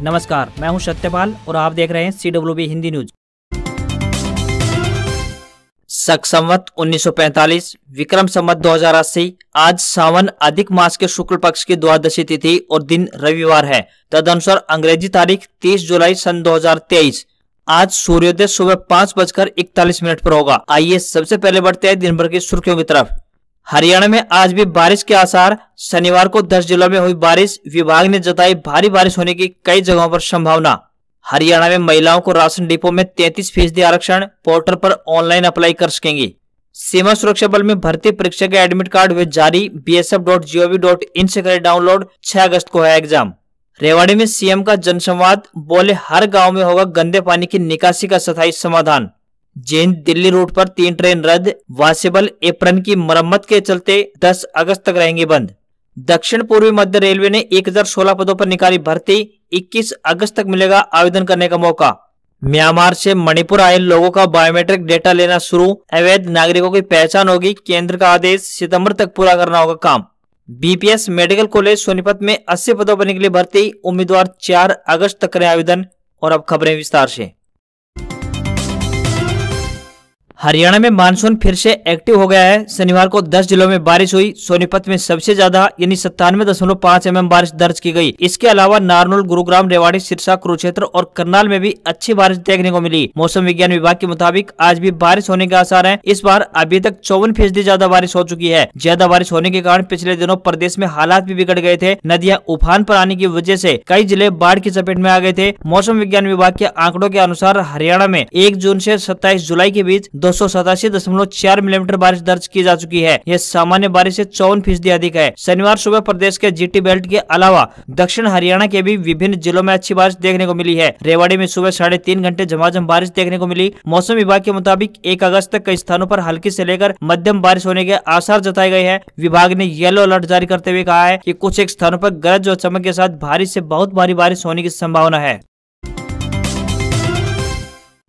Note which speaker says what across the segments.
Speaker 1: नमस्कार, मैं हूं सत्यपाल और आप देख रहे हैं CWB हिंदी न्यूज। शक संवत 1945 विक्रम संवत 2080 आज सावन अधिक मास के शुक्ल पक्ष की द्वादशी तिथि और दिन रविवार है। तदनुसार अंग्रेजी तारीख 30 जुलाई सन 2023। आज सूर्योदय सुबह 5:41 पर होगा। आइए सबसे पहले बढ़ते हैं दिन भर की सुर्खियों की तरफ। हरियाणा में आज भी बारिश के आसार। शनिवार को 10 जिलों में हुई बारिश। विभाग ने जताई भारी बारिश होने की कई जगहों पर संभावना। हरियाणा में महिलाओं को राशन डिपो में 33% आरक्षण। पोर्टल पर ऑनलाइन अप्लाई कर सकेंगी। सीमा सुरक्षा बल में भर्ती परीक्षा के एडमिट कार्ड हुए जारी। bsf.gov.in से करें डाउनलोड। 6 अगस्त को है एग्जाम। रेवाड़ी में सीएम का जनसंवाद। बोले हर गांव में होगा गंदे पानी की निकासी का स्थायी समाधान। जैन दिल्ली रूट पर 3 ट्रेन रद्द। वॉशेबल एप्रन की मरम्मत के चलते 10 अगस्त तक रहेंगी बंद। दक्षिण पूर्वी मध्य रेलवे ने 1016 पदों पर निकाली भर्ती। 21 अगस्त तक मिलेगा आवेदन करने का मौका। म्यांमार से मणिपुर आए लोगों का बायोमेट्रिक डेटा लेना शुरू। अवैध नागरिकों की पहचान होगी। केंद्र का आदेश, सितंबर तक पूरा करना होगा काम। बीपीएस मेडिकल कॉलेज सोनीपत में 80 पदों पर निकली भर्ती। उम्मीदवार 4 अगस्त तक करें आवेदन। और अब खबरें विस्तार से। हरियाणा में मानसून फिर से एक्टिव हो गया है। शनिवार को 10 जिलों में बारिश हुई। सोनीपत में सबसे ज्यादा यानी 97.5 mm बारिश दर्ज की गई। इसके अलावा नारनौल, गुरुग्राम, रेवाड़ी, सिरसा, कुरुक्षेत्र और करनाल में भी अच्छी बारिश देखने को मिली। मौसम विज्ञान विभाग के मुताबिक आज भी बारिश होने के आसार हैं। इस बार अभी तक 54% ज्यादा बारिश हो चुकी है। ज्यादा बारिश होने के कारण पिछले दिनों प्रदेश में हालात भी बिगड़ गए थे। नदियां उफान पर आने की वजह से कई जिले बाढ़ की चपेट में आ गए थे। मौसम विज्ञान विभाग के आंकड़ों के अनुसार हरियाणा में 1 जून से 27 जुलाई के बीच 287.4 मिलीमीटर बारिश दर्ज की जा चुकी है। यह सामान्य बारिश से 54% अधिक है। शनिवार सुबह प्रदेश के जीटी बेल्ट के अलावा दक्षिण हरियाणा के भी विभिन्न जिलों में अच्छी बारिश देखने को मिली है। रेवाड़ी में सुबह 3.5 घंटे झमाझम बारिश देखने को मिली। मौसम विभाग के मुताबिक 1 अगस्त तक कई स्थानों पर हल्की से लेकर मध्यम बारिश होने के आसार जताए गए हैं। विभाग ने येलो अलर्ट जारी करते हुए कहा है कि कुछ एक स्थानों पर गरज और चमक के साथ भारी से बहुत भारी बारिश होने की संभावना है।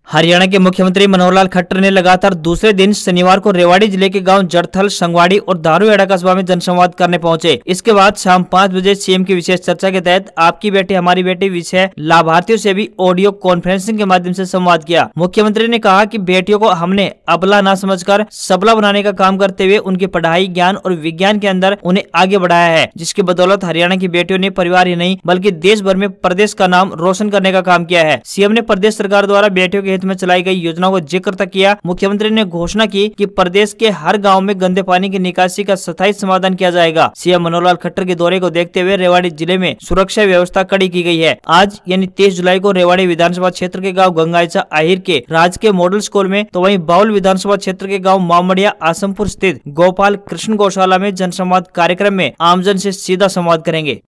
Speaker 1: हरियाणा के मुख्यमंत्री मनोहर लाल खट्टर ने लगातार दूसरे दिन शनिवार को रेवाड़ी जिले के गांव जड़थल, संगवाड़ी और दारूहेड़ा कस्बा में जनसंवाद करने पहुंचे। इसके बाद शाम 5 बजे सीएम की विशेष चर्चा के तहत आपकी बेटी हमारी बेटी विषय लाभार्थियों से भी ऑडियो कॉन्फ्रेंसिंग के माध्यम से संवाद किया। मुख्यमंत्री ने कहा कि बेटियों को हमने अबला न समझकर सबला बनाने का काम करते हुए उनकी पढ़ाई, ज्ञान और विज्ञान के अंदर उन्हें आगे बढ़ाया है, जिसकी बदौलत हरियाणा की बेटियों ने परिवार ही नहीं बल्कि देश भर में प्रदेश का नाम रोशन करने का काम किया है। सीएम ने प्रदेश सरकार द्वारा बेटियों के में चलाई गई योजनाओं को जिक्र तक किया। मुख्यमंत्री ने घोषणा की कि प्रदेश के हर गांव में गंदे पानी की निकासी का स्थायी समाधान किया जाएगा। सीएम मनोहर लाल खट्टर के दौरे को देखते हुए रेवाड़ी जिले में सुरक्षा व्यवस्था कड़ी की गई है। आज यानी 23 जुलाई को रेवाड़ी विधानसभा क्षेत्र के गांव गंगाईचा आहिर के राजकीय मॉडल स्कूल में, तो वहीं बाउल विधानसभा क्षेत्र के गांव मामड़िया आसमपुर स्थित गोपाल कृष्ण गौशाला में जनसंवाद कार्यक्रम में आमजन से सीधा संवाद करेंगे।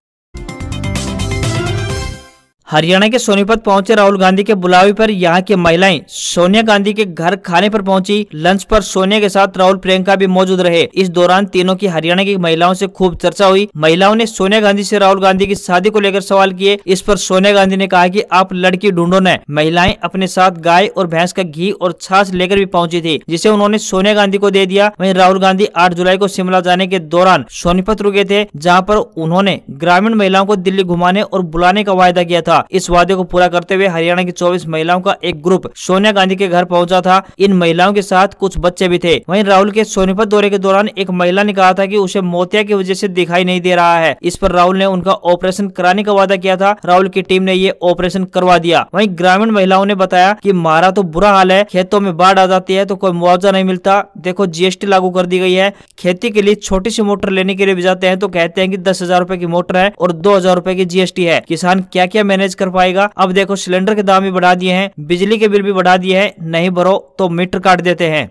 Speaker 1: हरियाणा के सोनीपत पहुंचे राहुल गांधी के बुलावे पर यहां की महिलाएं सोनिया गांधी के घर खाने पर पहुंची। लंच पर सोनिया के साथ राहुल, प्रियंका भी मौजूद रहे। इस दौरान तीनों की हरियाणा की महिलाओं से खूब चर्चा हुई। महिलाओं ने सोनिया गांधी से राहुल गांधी की शादी को लेकर सवाल किए। इस पर सोनिया गांधी ने कहा कि आप लड़की ढूंढो न। महिलाएं अपने साथ गाय और भैंस का घी और छाछ लेकर भी पहुंची थी, जिसे उन्होंने सोनिया गांधी को दे दिया। वहीं राहुल गांधी 8 जुलाई को शिमला जाने के दौरान सोनीपत रुके थे, जहाँ पर उन्होंने ग्रामीण महिलाओं को दिल्ली घुमाने और बुलाने का वायदा किया था। इस वादे को पूरा करते हुए हरियाणा की 24 महिलाओं का एक ग्रुप सोनिया गांधी के घर पहुंचा था। इन महिलाओं के साथ कुछ बच्चे भी थे। वहीं राहुल के सोनीपत दौरे के दौरान एक महिला ने कहा था कि उसे मोतिया की वजह से दिखाई नहीं दे रहा है। इस पर राहुल ने उनका ऑपरेशन कराने का वादा किया था। राहुल की टीम ने ये ऑपरेशन करवा दिया। वहीं ग्रामीण महिलाओं ने बताया कि हमारा तो बुरा हाल है, खेतों में बाढ़ आ जाती है तो कोई मुआवजा नहीं मिलता। देखो जीएसटी लागू कर दी गई है। खेती के लिए छोटी सी मोटर लेने के लिए भी जाते हैं तो कहते हैं कि 10,000 रुपए की मोटर है और 2,000 रुपए की जीएसटी है। किसान क्या क्या मैनेज कर पाएगा। अब देखो सिलेंडर के दाम भी बढ़ा दिए हैं, बिजली के बिल भी बढ़ा दिए हैं, नहीं भरो तो मीटर काट देते हैं।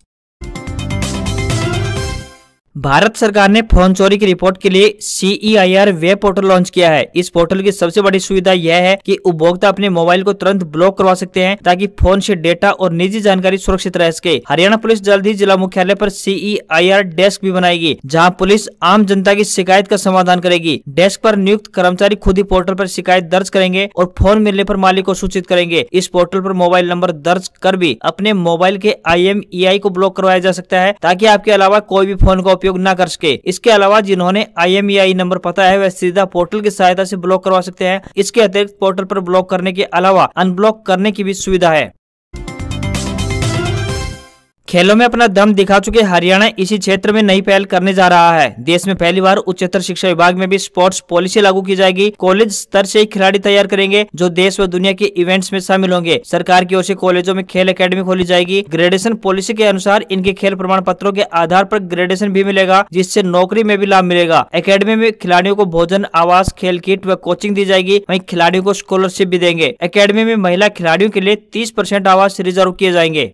Speaker 1: भारत सरकार ने फोन चोरी की रिपोर्ट के लिए CEIR वेब पोर्टल लॉन्च किया है। इस पोर्टल की सबसे बड़ी सुविधा यह है कि उपभोक्ता अपने मोबाइल को तुरंत ब्लॉक करवा सकते हैं ताकि फोन से डेटा और निजी जानकारी सुरक्षित रह सके। हरियाणा पुलिस जल्द ही जिला मुख्यालय पर CEIR डेस्क भी बनाएगी, जहां पुलिस आम जनता की शिकायत का समाधान करेगी। डेस्क पर नियुक्त कर्मचारी खुद ही पोर्टल पर शिकायत दर्ज करेंगे और फोन मिलने पर मालिक को सूचित करेंगे। इस पोर्टल पर मोबाइल नंबर दर्ज कर भी अपने मोबाइल के IMEI को ब्लॉक करवाया जा सकता है ताकि आपके अलावा कोई भी फोन का उपयोग न कर सके। इसके अलावा जिन्होंने IMEI नंबर पता है वह सीधा पोर्टल की सहायता से ब्लॉक करवा सकते हैं। इसके अतिरिक्त पोर्टल पर ब्लॉक करने के अलावा अनब्लॉक करने की भी सुविधा है। खेलों में अपना दम दिखा चुके हरियाणा इसी क्षेत्र में नई पहल करने जा रहा है। देश में पहली बार उच्चतर शिक्षा विभाग में भी स्पोर्ट्स पॉलिसी लागू की जाएगी। कॉलेज स्तर से ही खिलाड़ी तैयार करेंगे जो देश व दुनिया के इवेंट्स में शामिल होंगे। सरकार की ओर से कॉलेजों में खेल एकेडमी खोली जाएगी। ग्रेडेशन पॉलिसी के अनुसार इनके खेल प्रमाण पत्रों के आधार पर ग्रेडेशन भी मिलेगा, जिससे नौकरी में भी लाभ मिलेगा। एकेडमी में खिलाड़ियों को भोजन, आवास, खेल किट व कोचिंग दी जाएगी। वहीं खिलाड़ियों को स्कॉलरशिप भी देंगे। एकेडमी में महिला खिलाड़ियों के लिए 30% आवास रिजर्व किए जाएंगे।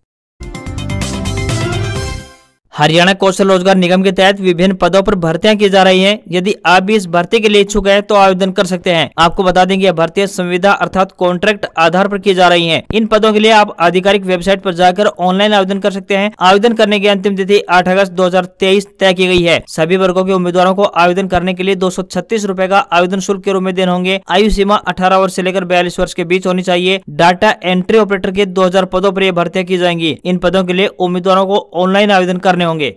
Speaker 1: हरियाणा कौशल रोजगार निगम के तहत विभिन्न पदों पर भर्तियां की जा रही हैं। यदि आप भी इस भर्ती के लिए इच्छुक हैं तो आवेदन कर सकते हैं। आपको बता दें कि यह भर्तियां संविदा अर्थात कॉन्ट्रैक्ट आधार पर की जा रही हैं। इन पदों के लिए आप आधिकारिक वेबसाइट पर जाकर ऑनलाइन आवेदन कर सकते हैं। आवेदन करने की अंतिम तिथि 8 अगस्त 2023 तय की गई है। सभी वर्गों के उम्मीदवारों को आवेदन करने के लिए 236 रुपए का आवेदन शुल्क के रूप में देने होंगे। आयु सीमा 18 वर्ष से लेकर 42 वर्ष के बीच होनी चाहिए। डाटा एंट्री ऑपरेटर के 2000 पदों पर यह भर्तियां की जाएंगी। इन पदों के लिए उम्मीदवारों को ऑनलाइन आवेदन करने होंगे।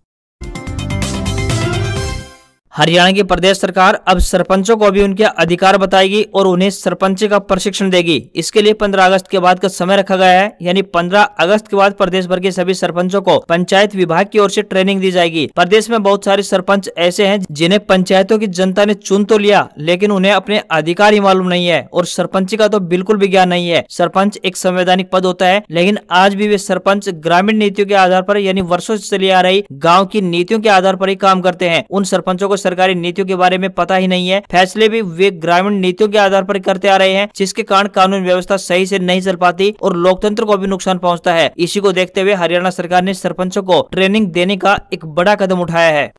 Speaker 1: हरियाणा की प्रदेश सरकार अब सरपंचों को भी उनके अधिकार बताएगी और उन्हें सरपंची का प्रशिक्षण देगी। इसके लिए 15 अगस्त के बाद का समय रखा गया है, यानी 15 अगस्त के बाद प्रदेश भर के सभी सरपंचों को पंचायत विभाग की ओर से ट्रेनिंग दी जाएगी। प्रदेश में बहुत सारे सरपंच ऐसे हैं जिन्हें पंचायतों की जनता ने चुन तो लिया, लेकिन उन्हें अपने अधिकार ही मालूम नहीं है और सरपंची का तो बिल्कुल भी ज्ञान नहीं है। सरपंच एक संवैधानिक पद होता है, लेकिन आज भी वे सरपंच ग्रामीण नीतियों के आधार पर यानी वर्षों से चली आ रही गाँव की नीतियों के आधार पर ही काम करते हैं। उन सरपंचों को सरकारी नीतियों के बारे में पता ही नहीं है। फैसले भी वे ग्रामीण नीतियों के आधार पर करते आ रहे हैं, जिसके कारण कानून व्यवस्था सही से नहीं चल पाती और लोकतंत्र को भी नुकसान पहुंचता है। इसी को देखते हुए हरियाणा सरकार ने सरपंचों को ट्रेनिंग देने का एक बड़ा कदम उठाया है।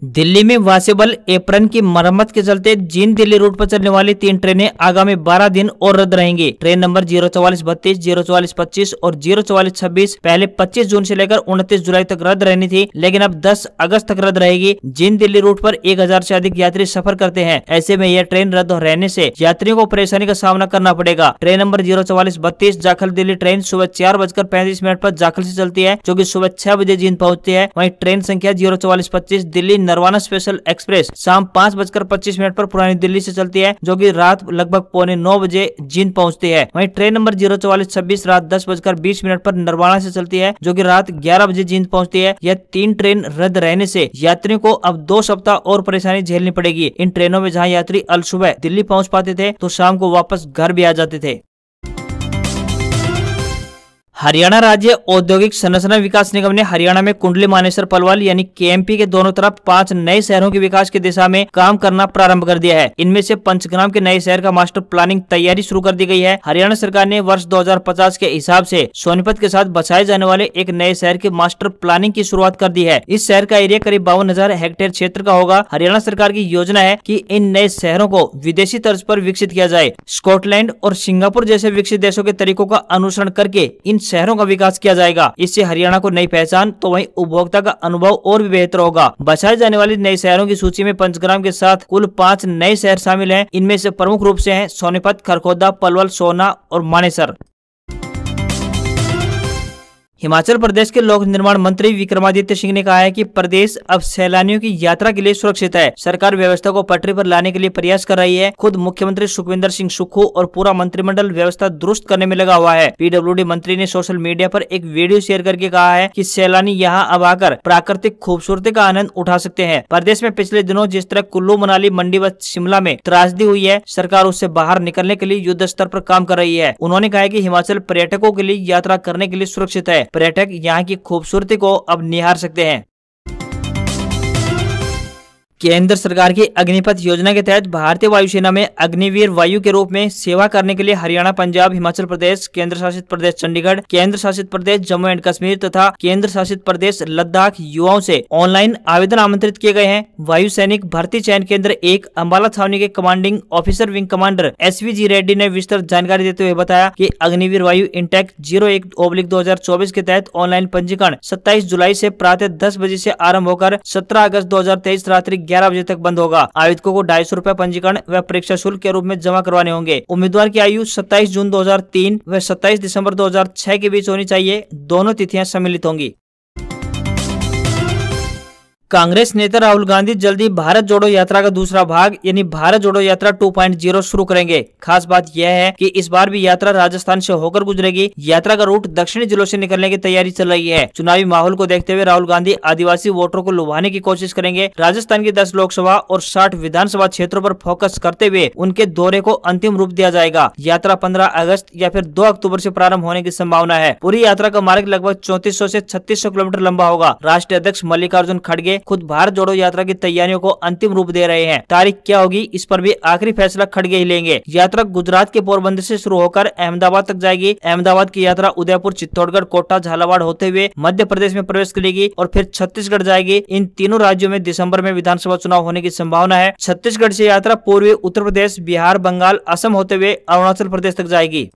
Speaker 1: दिल्ली में वॉशेबल एप्रन की मरम्मत के चलते जींद दिल्ली रूट पर चलने वाली 3 ट्रेनें आगामी 12 दिन और रद्द रहेंगी। ट्रेन नंबर 04432, 04425 और 04426 पहले 25 जून से लेकर 29 जुलाई तक रद्द रहनी थी, लेकिन अब 10 अगस्त तक रद्द रहेगी। जींद दिल्ली रूट पर 1000 से अधिक यात्री सफर करते हैं। ऐसे में यह ट्रेन रद्द रहने से यात्रियों को परेशानी का सामना करना पड़ेगा। Train number 04432 Jakhal Delhi train सुबह 4:35 पर जाखल से चलती है, जो की सुबह 6 बजे जींद पहुँचती है। वहीं ट्रेन संख्या 04425 दिल्ली नरवाना स्पेशल एक्सप्रेस शाम 5:25 पर पुरानी दिल्ली से चलती है, जो कि रात लगभग 8:45 बजे जींद पहुंचती है। वहीं ट्रेन नंबर 04426 रात 10:20 पर नरवाना से चलती है, जो कि रात 11 बजे जींद पहुंचती है। यह 3 ट्रेन रद्द रहने से यात्रियों को अब 2 सप्ताह और परेशानी झेलनी पड़ेगी। इन ट्रेनों में जहां यात्री अल सुबह दिल्ली पहुंच पाते थे, तो शाम को वापस घर भी आ जाते थे। हरियाणा राज्य औद्योगिक संरचना विकास निगम ने हरियाणा में कुंडली मानेसर पलवल यानी KMP के दोनों तरफ 5 नए शहरों के विकास की दिशा में काम करना प्रारंभ कर दिया है। इनमें से पंचग्राम के नए शहर का मास्टर प्लानिंग तैयारी शुरू कर दी गई है। हरियाणा सरकार ने वर्ष 2050 के हिसाब से सोनीपत के साथ बसाए जाने वाले एक नए शहर के मास्टर प्लानिंग की शुरुआत कर दी है। इस शहर का एरिया करीब 52,000 हेक्टेयर क्षेत्र का होगा। हरियाणा सरकार की योजना है कि इन नए शहरों को विदेशी तर्ज पर विकसित किया जाए। स्कॉटलैंड और सिंगापुर जैसे विकसित देशों के तरीकों का अनुसरण करके इन शहरों का विकास किया जाएगा। इससे हरियाणा को नई पहचान तो वहीं उपभोक्ता का अनुभव और भी बेहतर होगा। बसाए जाने वाली नए शहरों की सूची में पंचग्राम के साथ कुल 5 नए शहर शामिल हैं। इनमें से प्रमुख रूप से हैं सोनीपत, खरखोदा, पलवल, सोना और मानेसर। हिमाचल प्रदेश के लोक निर्माण मंत्री विक्रमादित्य सिंह ने कहा है कि प्रदेश अब सैलानियों की यात्रा के लिए सुरक्षित है। सरकार व्यवस्था को पटरी पर लाने के लिए प्रयास कर रही है। खुद मुख्यमंत्री सुखविंदर सिंह सुक्खू और पूरा मंत्रिमंडल व्यवस्था दुरुस्त करने में लगा हुआ है। PWD मंत्री ने सोशल मीडिया पर एक वीडियो शेयर करके कहा है कि सैलानी यहाँ अब आकर प्राकृतिक खूबसूरती का आनंद उठा सकते हैं। प्रदेश में पिछले दिनों जिस तरह कुल्लू, मनाली, मंडी व शिमला में त्रासदी हुई है, सरकार उससे बाहर निकलने के लिए युद्ध स्तर पर काम कर रही है। उन्होंने कहा कि हिमाचल पर्यटकों के लिए यात्रा करने के लिए सुरक्षित है। पर्यटक यहाँ की खूबसूरती को अब निहार सकते हैं। केंद्र सरकार की अग्निपथ योजना के तहत भारतीय वायुसेना में अग्निवीर वायु के रूप में सेवा करने के लिए हरियाणा, पंजाब, हिमाचल प्रदेश, केंद्र शासित प्रदेश चंडीगढ़, केंद्र शासित प्रदेश जम्मू एंड कश्मीर तथा केंद्र शासित प्रदेश लद्दाख युवाओं से ऑनलाइन आवेदन आमंत्रित किए गए हैं। वायु सैनिक भर्ती चयन केंद्र 1 अंबाला छावनी के commanding officer wing commander SVG Reddy ने विस्तृत जानकारी देते हुए बताया कि अग्निवीर वायु इंटेक 01/2024 के तहत ऑनलाइन पंजीकरण 27 जुलाई से प्रातः 10 बजे से आरंभ होकर 17 अगस्त 2023 रात्रि 11 बजे तक बंद होगा। आवेदकों को 250 रुपए पंजीकरण व परीक्षा शुल्क के रूप में जमा करवाने होंगे। उम्मीदवार की आयु 27 जून 2003 व 27 दिसंबर 2006 के बीच होनी चाहिए। दोनों तिथियां सम्मिलित होंगी। कांग्रेस नेता राहुल गांधी जल्दी भारत जोड़ो यात्रा का दूसरा भाग यानी भारत जोड़ो यात्रा 2.0 शुरू करेंगे। खास बात यह है कि इस बार भी यात्रा राजस्थान से होकर गुजरेगी। यात्रा का रूट दक्षिणी जिलों से निकलने की तैयारी चल रही है। चुनावी माहौल को देखते हुए राहुल गांधी आदिवासी वोटरों को लुभाने की कोशिश करेंगे। राजस्थान की 10 लोकसभा और 60 विधानसभा क्षेत्रों पर फोकस करते हुए उनके दौरे को अंतिम रूप दिया जाएगा। यात्रा 15 अगस्त या फिर 2 अक्टूबर से प्रारंभ होने की संभावना है। पूरी यात्रा का मार्ग लगभग 3400 से 3600 किलोमीटर लंबा होगा। राष्ट्रीय अध्यक्ष मल्लिकार्जुन खड़गे खुद भारत जोड़ो यात्रा की तैयारियों को अंतिम रूप दे रहे हैं। तारीख क्या होगी इस पर भी आखिरी फैसला खड़गे ही लेंगे। यात्रा गुजरात के पोरबंदर से शुरू होकर अहमदाबाद तक जाएगी। अहमदाबाद की यात्रा उदयपुर, चित्तौड़गढ़, कोटा, झालावाड़ होते हुए मध्य प्रदेश में प्रवेश करेगी और फिर छत्तीसगढ़ जाएगी। इन तीनों राज्यों में दिसंबर में विधानसभा चुनाव होने की संभावना है। छत्तीसगढ़ से यात्रा पूर्वी उत्तर प्रदेश, बिहार, बंगाल, असम होते हुए अरुणाचल प्रदेश तक जाएगी।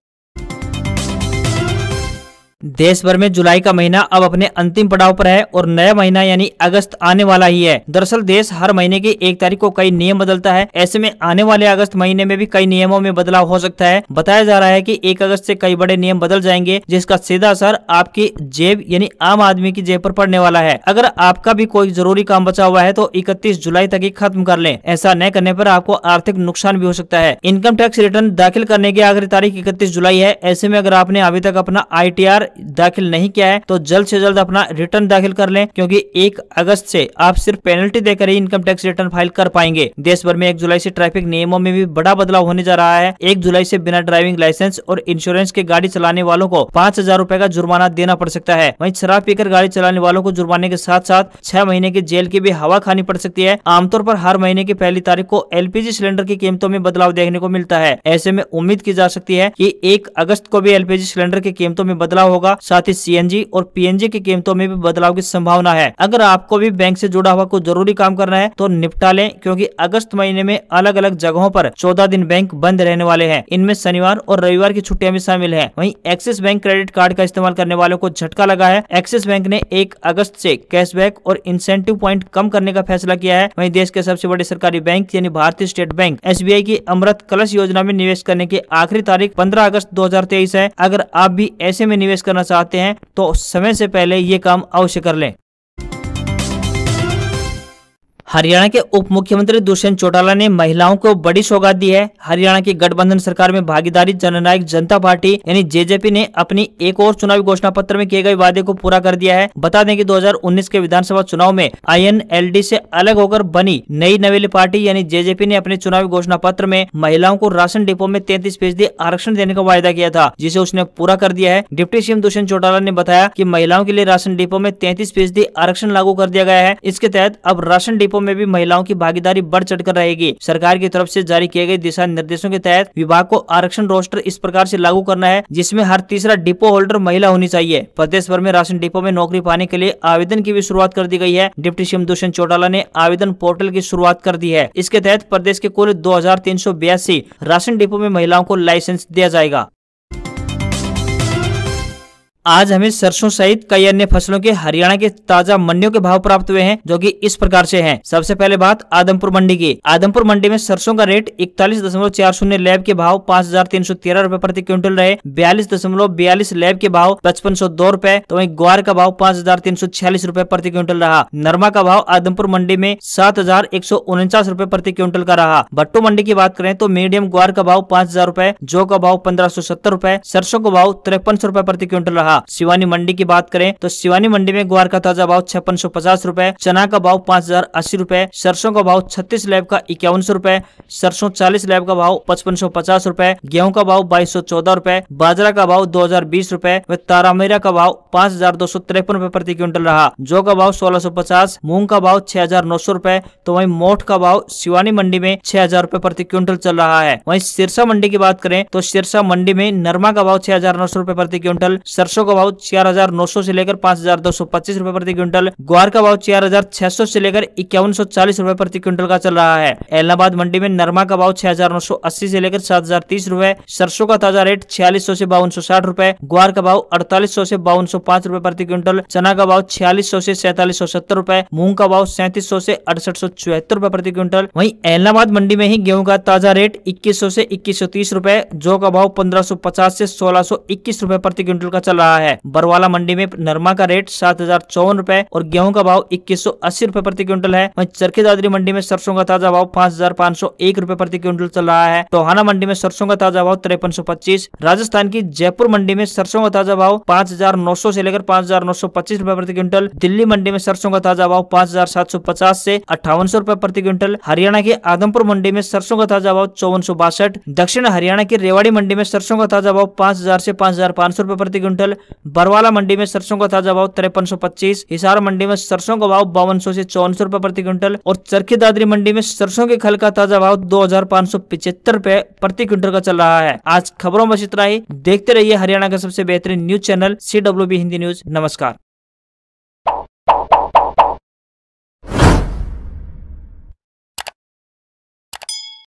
Speaker 1: देश भर में जुलाई का महीना अब अपने अंतिम पड़ाव पर है और नया महीना यानी अगस्त आने वाला ही है। दरअसल देश हर महीने की 1 तारीख को कई नियम बदलता है। ऐसे में आने वाले अगस्त महीने में भी कई नियमों में बदलाव हो सकता है। बताया जा रहा है कि 1 अगस्त से कई बड़े नियम बदल जाएंगे, जिसका सीधा असर आपकी जेब यानी आम आदमी की जेब पर पड़ने वाला है। अगर आपका भी कोई जरूरी काम बचा हुआ है तो 31 जुलाई तक ही खत्म कर लें। ऐसा न करने पर आपको आर्थिक नुकसान भी हो सकता है। इनकम टैक्स रिटर्न दाखिल करने की आखिरी तारीख 31 जुलाई है। ऐसे में अगर आपने अभी तक अपना ITR दाखिल नहीं किया है तो जल्द से जल्द अपना रिटर्न दाखिल कर लें, क्योंकि 1 अगस्त से आप सिर्फ पेनल्टी देकर ही इनकम टैक्स रिटर्न फाइल कर पाएंगे। देश भर में 1 जुलाई से ट्रैफिक नियमों में भी बड़ा बदलाव होने जा रहा है। 1 जुलाई से बिना ड्राइविंग लाइसेंस और इंश्योरेंस के गाड़ी चलाने वालों को 5000 रुपए का जुर्माना देना पड़ सकता है। वहीं शराब पीकर गाड़ी चलाने वालों को जुर्माने के साथ साथ 6 महीने की जेल की भी हवा खानी पड़ सकती है। आमतौर पर हर महीने की पहली तारीख को LPG सिलेंडर की कीमतों में बदलाव देखने को मिलता है। ऐसे में उम्मीद की जा सकती है कि 1 अगस्त को भी LPG सिलेंडर की कीमतों में बदलाव होगा। साथ ही CNG और PNG की कीमतों में भी बदलाव की संभावना है। अगर आपको भी बैंक से जुड़ा हुआ कोई जरूरी काम करना है तो निपटा लें, क्योंकि अगस्त महीने में अलग अलग जगहों पर 14 दिन बैंक बंद रहने वाले हैं। इनमें शनिवार और रविवार की छुट्टियां भी शामिल हैं। वहीं एक्सिस बैंक क्रेडिट कार्ड का इस्तेमाल करने वालों को झटका लगा है। एक्सिस बैंक ने 1 अगस्त से कैशबैक और इंसेंटिव पॉइंट कम करने का फैसला किया है। वहीं देश के सबसे बड़े सरकारी बैंक यानी भारतीय स्टेट बैंक SBI की अमृत कलश योजना में निवेश करने की आखिरी तारीख 15 अगस्त 2023 है। अगर आप भी ऐसे में निवेश करना चाहते हैं तो समय से पहले ये काम अवश्य कर लें। हरियाणा के उप मुख्यमंत्री दुष्यंत चौटाला ने महिलाओं को बड़ी सौगात दी है। हरियाणा की गठबंधन सरकार में भागीदारी जननायक जनता पार्टी यानी JJP ने अपनी एक और चुनावी घोषणा पत्र में किए गए वादे को पूरा कर दिया है। बता दें कि 2019 के विधानसभा चुनाव में INLD से अलग होकर बनी नई नवेली पार्टी यानी JJP ने अपने चुनावी घोषणा पत्र में महिलाओं को राशन डिपो में 33% आरक्षण देने का वायदा किया था, जिसे उसने पूरा कर दिया है। डिप्टी CM दुष्यंत चौटाला ने बताया कि महिलाओं के लिए राशन डिपो में 33% आरक्षण लागू कर दिया गया है। इसके तहत अब राशन डिपो में भी महिलाओं की भागीदारी बढ़ चढ़कर रहेगी। सरकार की तरफ से जारी किए गए दिशा निर्देशों के तहत विभाग को आरक्षण रोस्टर इस प्रकार से लागू करना है जिसमें हर तीसरा डिपो होल्डर महिला होनी चाहिए। प्रदेश भर में राशन डिपो में नौकरी पाने के लिए आवेदन की भी शुरुआत कर दी गई है। डिप्टी CM दुष्यंत चौटाला ने आवेदन पोर्टल की शुरुआत कर दी है। इसके तहत प्रदेश के कुल 2382 राशन डिपो में महिलाओं को लाइसेंस दिया जाएगा। आज हमें सरसों सहित कई अन्य फसलों के हरियाणा के ताजा मंडियों के भाव प्राप्त हुए हैं, जो कि इस प्रकार से हैं। सबसे पहले बात आदमपुर मंडी की। आदमपुर मंडी में सरसों का रेट 41.40 लैब के भाव 5313 रुपए प्रति क्विंटल रहे। 42.42 लैब के भाव 5502 रुपए, तो वहीं ग्वार का भाव 5346 रुपए प्रति क्विंटल रहा। नरमा का भाव आदमपुर मंडी में 7149 रुपए प्रति क्विंटल का रहा। भट्टू मंडी की बात करें तो मीडियम ग्वार का भाव 5000 रुपए, जौ का भाव 1570 रुपए, सरसों का भाव 5300 रुपए प्रति क्विंटल रहा। सिवानी मंडी की बात करें तो सिवानी मंडी में ग्वार का ताजा भाव 5650 रुपए, चना का भाव 5080 रुपए, सरसों का भाव 36 लैब का 5100 रुपए, सरसों 40 लैब का भाव 5550 रुपए, गेहूं का भाव 2214 रुपए, बाजरा का भाव 2020 रुपए व तारामीरा का भाव 5253 रुपए प्रति क्विंटल रहा। जौ का भाव 1650, मूंग का भाव 6900 रुपए, तो वहीं मोठ का भाव सिवानी मंडी में 6000 रुपए प्रति क्विंटल चल रहा है। वहीं सिरसा मंडी की बात करें तो सिरसा मंडी में नरमा का भाव 6900 रुपए प्रति क्विंटल, सरसों का भाव 4900 से लेकर 5225 रुपए प्रति क्विंटल, ग्वार का भाव 4600 से लेकर 5140 रुपए प्रति क्विंटल का चल रहा है। एलनाबाद मंडी में नरमा का भाव 6980 से लेकर 7030 रुपए, सरसों का ताजा रेट 4600 से 5260 रुपए, ग्वार का भाव 4800 से 5205 रुपए प्रति क्विंटल, चना का भाव 4600 से 4770 रुपए, मूंग का भाव 3700 से 6874 रुपए प्रति क्विंटल। वहीं एलनाबाद मंडी में ही गेहूं का ताजा रेट 2100 से 2130 रुपए, जौ का भाव 1550 से 1621 रुपए प्रति क्विंटल का चल रहा रहा है। बरवाला मंडी में नरमा का रेट 7,054 रुपए और गेहूं का भाव 2180 रुपए प्रति क्विंटल है। वहीं चरखी दादरी मंडी में सरसों का ताजा भाव 5,501 रुपए प्रति क्विंटल चल रहा है। टोहाना मंडी में सरसों का ताजा भाव 5325। राजस्थान की जयपुर मंडी में सरसों का ताजा भाव 5,900 से लेकर 5,925 रुपए प्रति क्विंटल। दिल्ली मंडी में सरसों का ताजा भाव 5,750 से 5800 रुपए प्रति क्विंटल। हरियाणा की आदमपुर मंडी में सरसों का ताजा भाव 5462। दक्षिण हरियाणा की रेवाड़ी मंडी में सरसों का ताजा भाव 5,000 से 5,500 रुपए प्रति क्विंटल। बरवाला मंडी में सरसों का ताजा भाव 5325। हिसार मंडी में सरसों का भाव 5200 से 5400 रुपए प्रति क्विंटल और चरखी दादरी मंडी में सरसों के खल का ताजा भाव 2,575 रुपए प्रति क्विंटल का चल रहा है। आज खबरों में बस इतना ही। देखते रहिए हरियाणा का सबसे बेहतरीन news channel CWB Hindi news. नमस्कार।